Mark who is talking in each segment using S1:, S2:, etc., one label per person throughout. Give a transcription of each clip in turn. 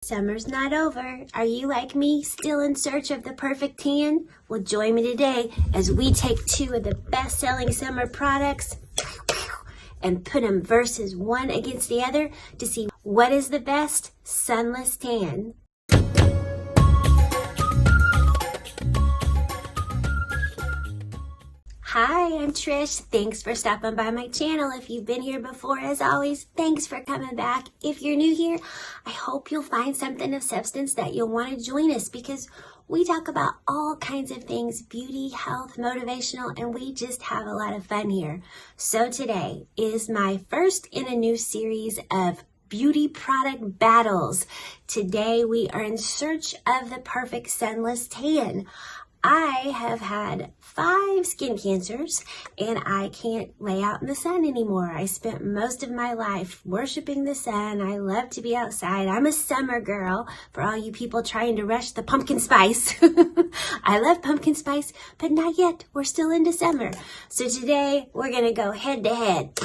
S1: Summer's not over. Are you like me, still in search of the perfect tan? Well, join me today as we take two of the best-selling summer products and put them versus one against the other to see what is the best sunless tan. Hi, I'm Trish. Thanks for stopping by my channel. If you've been here before, as always, thanks for coming back. If you're new here, I hope you'll find something of substance that you'll want to join us because we talk about all kinds of things, beauty, health, motivational, and we just have a lot of fun here. So today is my first in a new series of beauty product battles. Today we are in search of the perfect sunless tan. I have had 5 skin cancers and I can't lay out in the sun anymore. I spent most of my life worshiping the sun. I love to be outside. I'm a summer girl for all you people trying to rush the pumpkin spice. I love pumpkin spice, but not yet. We're still into summer. So today we're going to go head to head.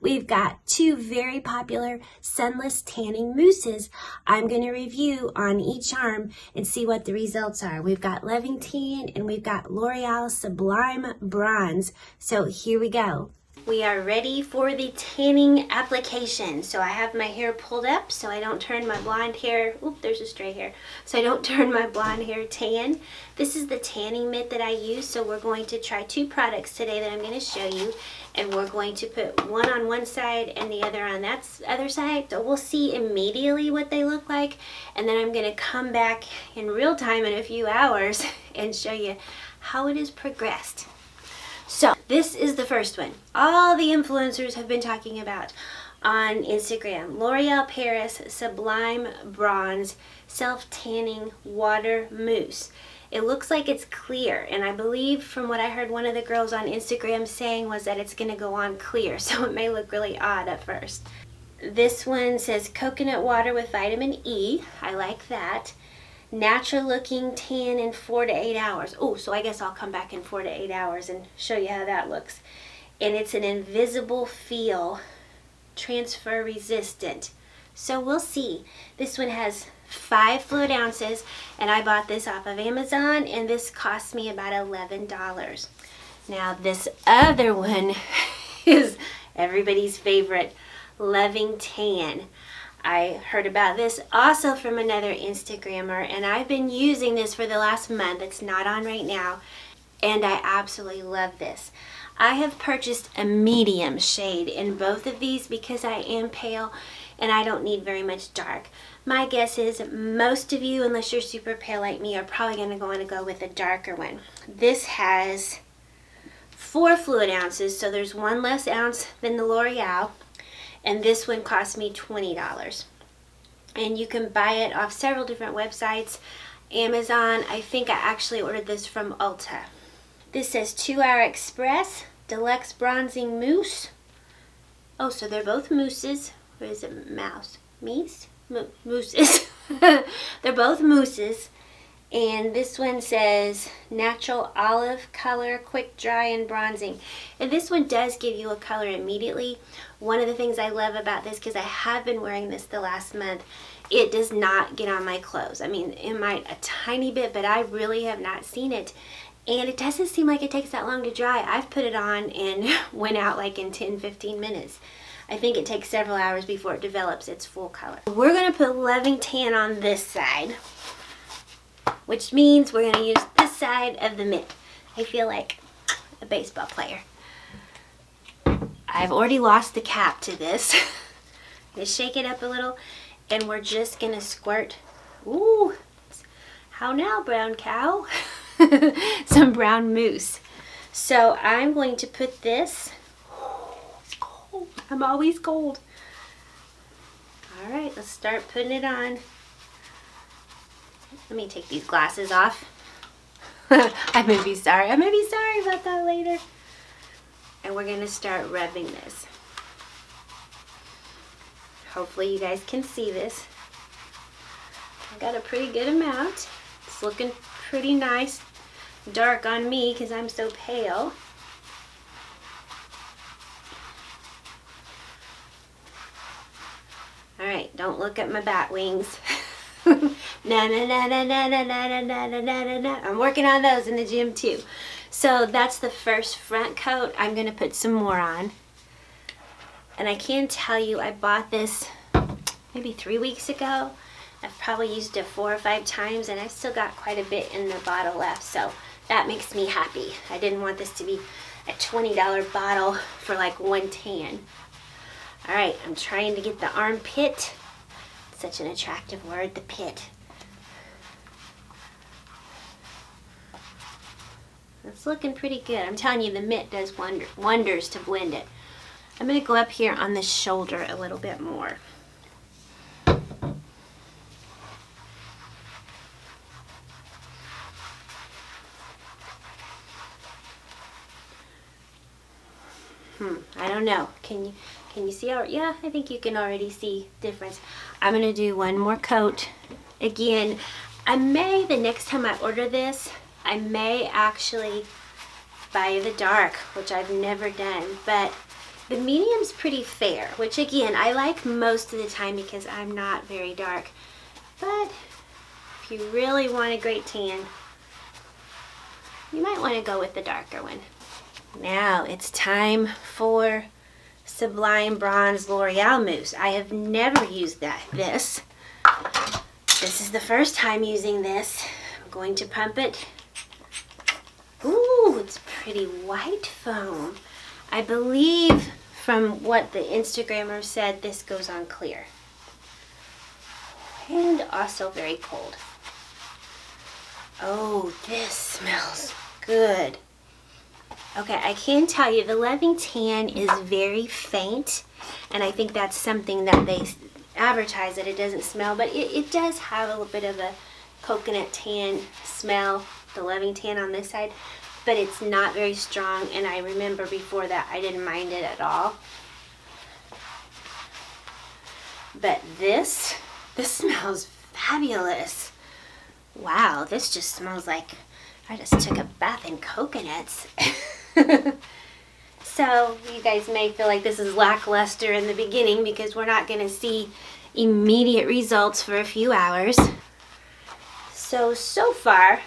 S1: We've got 2 very popular sunless tanning mousses I'm going to review on each arm and see what the results are. We've got Loving Tan and we've got Loreal Sublime Bronze. So here we go. We are ready for the tanning application. So I have my hair pulled up so I don't turn my blonde hair, oop, there's a stray hair, so I don't turn my blonde hair tan. This is the tanning mitt that I use, so we're going to try 2 products today that I'm going to show you, and we're going to put one on one side and the other on that other side. So we'll see immediately what they look like, and then I'm going to come back in real time in a few hours and show you how it has progressed. So this is the first one. All the influencers have been talking about on Instagram. L'Oreal Paris Sublime Bronze Self-Tanning Water Mousse. It looks like it's clear, and I believe from what I heard one of the girls on Instagram saying was that it's going to go on clear, so it may look really odd at first. This one says coconut water with vitamin E. I like that. Natural looking tan in 4 to 8 hours. Oh, so I guess I'll come back in 4 to 8 hours and show you how that looks. And it's an invisible feel, transfer resistant. So we'll see. This one has 5 fluid ounces, and I bought this off of Amazon, and this cost me about $11. Now this other one is everybody's favorite, Loving Tan. I heard about this also from another Instagrammer, and I've been using this for the last month. It's not on right now, and I absolutely love this. I have purchased a medium shade in both of these because I am pale and I don't need very much dark. My guess is most of you, unless you're super pale like me, are probably going to want to go with a darker one. This has 4 fluid ounces, so there's 1 less ounce than the L'Oreal. And this one cost me $20. And you can buy it off several different websites. Amazon, I think I actually ordered this from Ulta. This says 2-hour express, deluxe bronzing mousse. Oh, so they're both mousses. Or is it mouse? Meese? Mousses. They're both mousses. And this one says natural olive color, quick dry and bronzing. And this one does give you a color immediately. One of the things I love about this, because I have been wearing this the last month, it does not get on my clothes. I mean, it might a tiny bit, but I really have not seen it. And it doesn't seem like it takes that long to dry. I've put it on and went out like in 10-15 minutes. I think it takes several hours before it develops its full color. We're going to put Loving Tan on this side, which means we're going to use this side of the mitt. I feel like a baseball player. I've already lost the cap to this. I'm going to shake it up a little, and we're just going to squirt, ooh, how now, brown cow? Some brown mousse. So I'm going to put this, it's cold, I'm always cold. All right, let's start putting it on. Let me take these glasses off. I may be sorry about that later. And we're going to start rubbing this. Hopefully you guys can see this. I got a pretty good amount. It's looking pretty nice. Dark on me because I'm so pale. All right, don't look at my bat wings. Na na na na na na na na na na na. I'm working on those in the gym too. So that's the first front coat. I'm gonna put some more on. And I can tell you, I bought this maybe 3 weeks ago. I've probably used it 4 or 5 times, and I've still got quite a bit in the bottle left. So that makes me happy. I didn't want this to be a $20 bottle for like 1 tan. All right, I'm trying to get the armpit. Such an attractive word, the pit. It's looking pretty good. I'm telling you, the mitt does wonders to blend it. I'm going to go up here on the shoulder a little bit more. I don't know. Can you see how? Yeah, I think you can already see difference. I'm gonna do one more coat. Again, I may, the next time I order this, I may actually buy the dark, which I've never done, but the medium's pretty fair, which again, I like most of the time because I'm not very dark. But if you really want a great tan, you might want to go with the darker one. Now it's time for Sublime Bronze L'Oreal Mousse. I have never used this. This is the first time using this. I'm going to pump it. Ooh, it's pretty white foam. I believe from what the Instagrammer said, this goes on clear. And also very cold. Oh, this smells good. Okay, I can tell you the Loving Tan is very faint, and I think that's something that they advertise that it doesn't smell, but it does have a little bit of a coconut tan smell, the Loving Tan on this side, but it's not very strong, and I remember before that I didn't mind it at all. But this smells fabulous. Wow, this just smells like I just took a bath in coconuts. So you guys may feel like this is lackluster in the beginning because we're not going to see immediate results for a few hours. So far,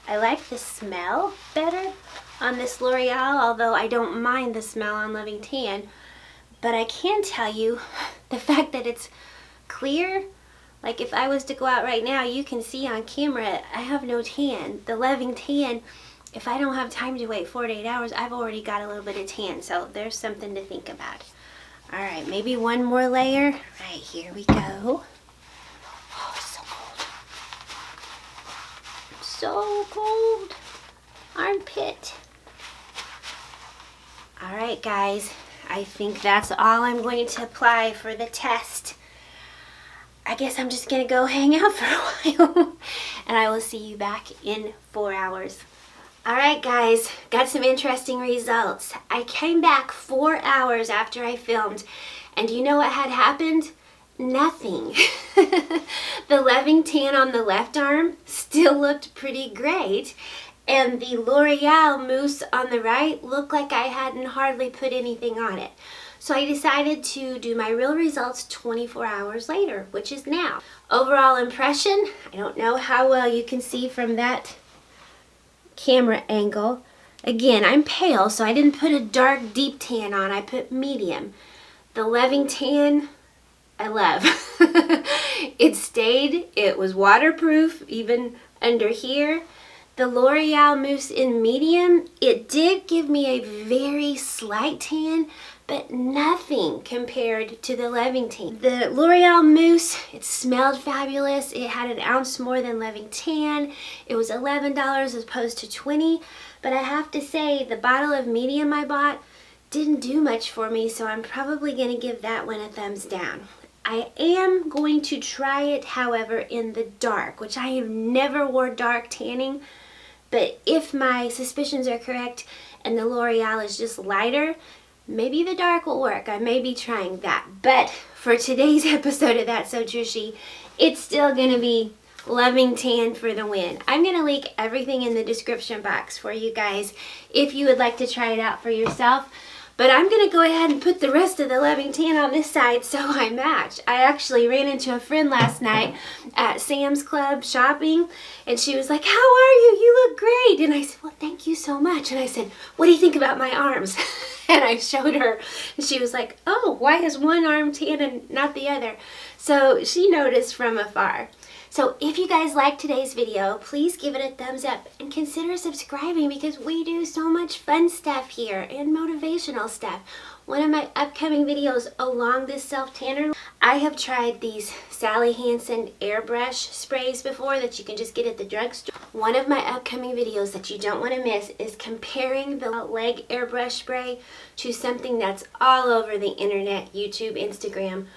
S1: I like the smell better on this L'Oreal, although I don't mind the smell on Loving Tan. But I can tell you, the fact that it's clear, like if I was to go out right now, you can see on camera, I have no tan. The Loving Tan, if I don't have time to wait 4 to 8 hours, I've already got a little bit of tan. So there's something to think about. All right, maybe one more layer. Right, here we go. Oh, it's so cold. So cold. Armpit. All right, guys. I think that's all I'm going to apply for the test. I guess I'm just going to go hang out for a while. And I will see you back in 4 hours. Alright guys, got some interesting results. I came back 4 hours after I filmed, and you know what had happened? Nothing. The Loving Tan on the left arm still looked pretty great, and the L'Oreal Mousse on the right looked like I hadn't hardly put anything on it. So I decided to do my real results 24 hours later, which is now. Overall impression, I don't know how well you can see from that camera angle. Again, I'm pale, so I didn't put a dark deep tan on. I put medium. The Loving Tan, I love. It stayed. It was waterproof even under here. The L'Oreal Mousse in medium, it did give me a very slight tan, but nothing compared to the Loving Tan. The L'Oreal Mousse, it smelled fabulous. It had an ounce more than Loving Tan. It was $11 as opposed to $20. But I have to say, the bottle of medium I bought didn't do much for me, so I'm probably going to give that one a thumbs down. I am going to try it, however, in the dark, which I have never wore dark tanning. But if my suspicions are correct and the L'Oreal is just lighter, maybe the dark will work. I may be trying that. But for today's episode of That's So Trishy, it's still going to be Loving Tan for the win. I'm going to link everything in the description box for you guys if you would like to try it out for yourself. But I'm going to go ahead and put the rest of the Loving Tan on this side so I match. I actually ran into a friend last night at Sam's Club shopping, and she was like, "How are you? You look great." And I said, "Well, thank you so much." And I said, "What do you think about my arms?" And I showed her, and she was like, "Oh, why is one arm tan and not the other?" So she noticed from afar. So if you guys liked today's video, please give it a thumbs up and consider subscribing because we do so much fun stuff here and motivational stuff. One of my upcoming videos along this self-tanner, I have tried these Sally Hansen airbrush sprays before that you can just get at the drugstore. One of my upcoming videos that you don't want to miss is comparing the leg airbrush spray to something that's all over the internet, YouTube, Instagram,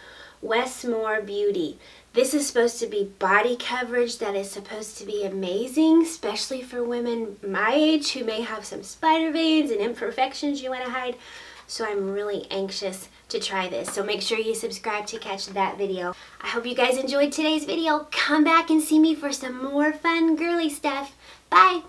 S1: Westmore Beauty. This is supposed to be body coverage that is supposed to be amazing, especially for women my age who may have some spider veins and imperfections you want to hide. So I'm really anxious to try this. So make sure you subscribe to catch that video. I hope you guys enjoyed today's video. Come back and see me for some more fun girly stuff. Bye!